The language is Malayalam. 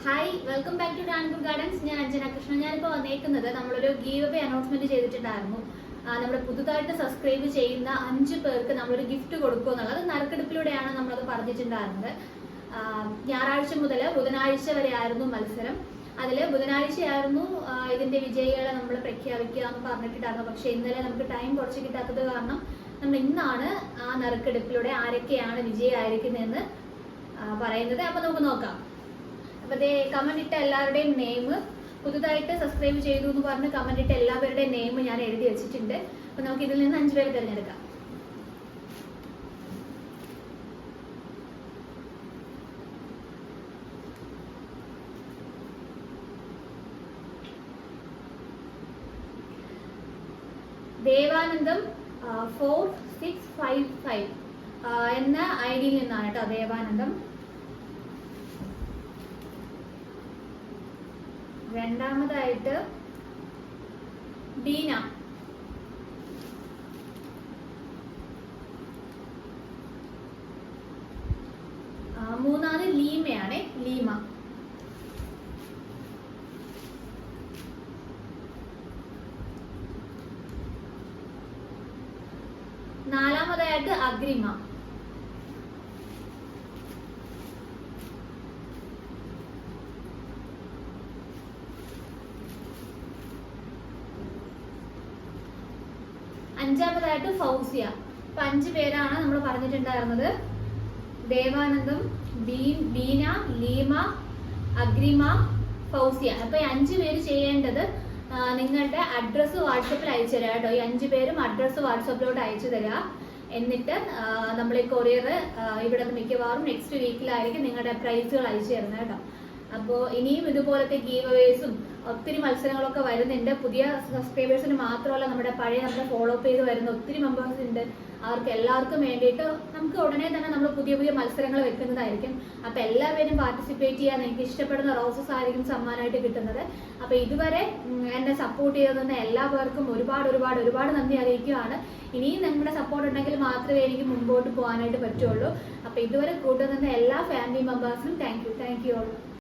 Hi, welcome back to Tanpur Gardens. ഞാൻ അഞ്ജന കൃഷ്ണൻ. ഞാനിപ്പോൾ വന്നേക്കുന്നത് നമ്മളൊരു ഗീവ് അവേ അനൗൺസ്മെന്റ് ചെയ്തിട്ടുണ്ടായിരുന്നു. നമ്മുടെ പുതുതായിട്ട് സബ്സ്ക്രൈബ് ചെയ്യുന്ന 5 പേർക്ക് നമ്മളൊരു ഗിഫ്റ്റ് കൊടുക്കുക എന്നുള്ളത് നറുക്കെടുപ്പിലൂടെയാണ് നമ്മളത് പറഞ്ഞിട്ടുണ്ടായിരുന്നത്. ഞായറാഴ്ച മുതൽ ബുധനാഴ്ച വരെ ആയിരുന്നു മത്സരം. അതിൽ ബുധനാഴ്ചയായിരുന്നു ഇതിന്റെ വിജയികളെ നമ്മൾ പ്രഖ്യാപിക്കുക എന്ന് പറഞ്ഞിട്ടുണ്ടായിരുന്നു. പക്ഷെ ഇന്നലെ നമുക്ക് ടൈം കുറച്ച് കിട്ടാത്തത് കാരണം നമ്മൾ ഇന്നാണ് ആ നറുക്കെടുപ്പിലൂടെ ആരൊക്കെയാണ് വിജയമായിരിക്കുന്നതെന്ന് പറയുന്നത്. അപ്പൊ നമുക്ക് നോക്കാം. അപ്പൊ കമന്റ് ഇട്ട എല്ലാവരുടെയും നെയിം, പുതുതായിട്ട് സബ്സ്ക്രൈബ് ചെയ്തു എന്ന് പറഞ്ഞ് കമന്റ് ഇട്ട എല്ലാവരുടെയും നെയിം ഞാൻ എഴുതി വെച്ചിട്ടുണ്ട്. അപ്പൊ നമുക്ക് ഇതിൽ നിന്ന് 5 പേരെ തിരഞ്ഞെടുക്കാം. ദേവാനന്ദം 4655 എന്ന ഐഡിയിൽ നിന്നാണ് കേട്ടോ. ദേവാനന്ദം. രണ്ടാമതായിട്ട് ബീന. മൂന്നാമത് ലീമയാണ്, ലീമ. നാലാമതായിട്ട് അഗ്രിമ. അഞ്ചാമതായിട്ട് ഫൗസിയ. അപ്പൊ 5 പേരാണ് നമ്മൾ പറഞ്ഞിട്ടുണ്ടായിരുന്നത്. ദേവാനന്ദം, ബീന, ലീമ, അഗ്രിമ, ഫൗസിയ. അപ്പൊ ഈ 5 പേര് ചെയ്യേണ്ടത് നിങ്ങളുടെ അഡ്രസ്സ് വാട്സപ്പിൽ അയച്ചു തരാം കേട്ടോ. ഈ 5 പേരും അഡ്രസ്സ് വാട്സപ്പിലോട്ട് അയച്ചു തരാ. എന്നിട്ട് നമ്മൾ ഈ കൊറിയർ ഇവിടെ നിന്ന് മിക്കവാറും നെക്സ്റ്റ് വീക്കിലായിരിക്കും നിങ്ങളുടെ പ്രൈസുകൾ അയച്ചു തരുന്നത് കേട്ടോ. അപ്പോൾ ഇനിയും ഇതുപോലത്തെ ഗീവ് അവേസും ഒത്തിരി മത്സരങ്ങളൊക്കെ വരുന്നുണ്ട്. പുതിയ സബ്സ്ക്രൈബേഴ്സിന് മാത്രമല്ല, നമ്മുടെ ഫോളോ അപ്പ് ചെയ്ത് വരുന്ന ഒത്തിരി മെമ്പേഴ്സ് ഉണ്ട്. അവർക്ക് എല്ലാവർക്കും വേണ്ടിയിട്ട് നമുക്ക് ഉടനെ തന്നെ നമ്മൾ പുതിയ പുതിയ മത്സരങ്ങൾ വെക്കുന്നതായിരിക്കും. അപ്പൊ എല്ലാവരും പാർട്ടിസിപ്പേറ്റ് ചെയ്യാൻ നിങ്ങൾക്ക് ഇഷ്ടപ്പെടുന്ന റോസസ് ആയിരിക്കും സമ്മാനമായിട്ട് കിട്ടുന്നത്. അപ്പൊ ഇതുവരെ എന്നെ സപ്പോർട്ട് ചെയ്തെന്ന എല്ലാ പേർക്കും ഒരുപാട് ഒരുപാട് ഒരുപാട് നന്ദി അറിയിക്കുകയാണ്. ഇനിയും നിങ്ങളുടെ സപ്പോർട്ട് ഉണ്ടെങ്കിൽ മാത്രമേ എനിക്ക് മുമ്പോട്ട് പോകാനായിട്ട് പറ്റുള്ളൂ. അപ്പൊ ഇതുവരെ കൂട്ടുന്ന എല്ലാ ഫാമിലി മെമ്പേഴ്സിനും താങ്ക് യു ഓൾ.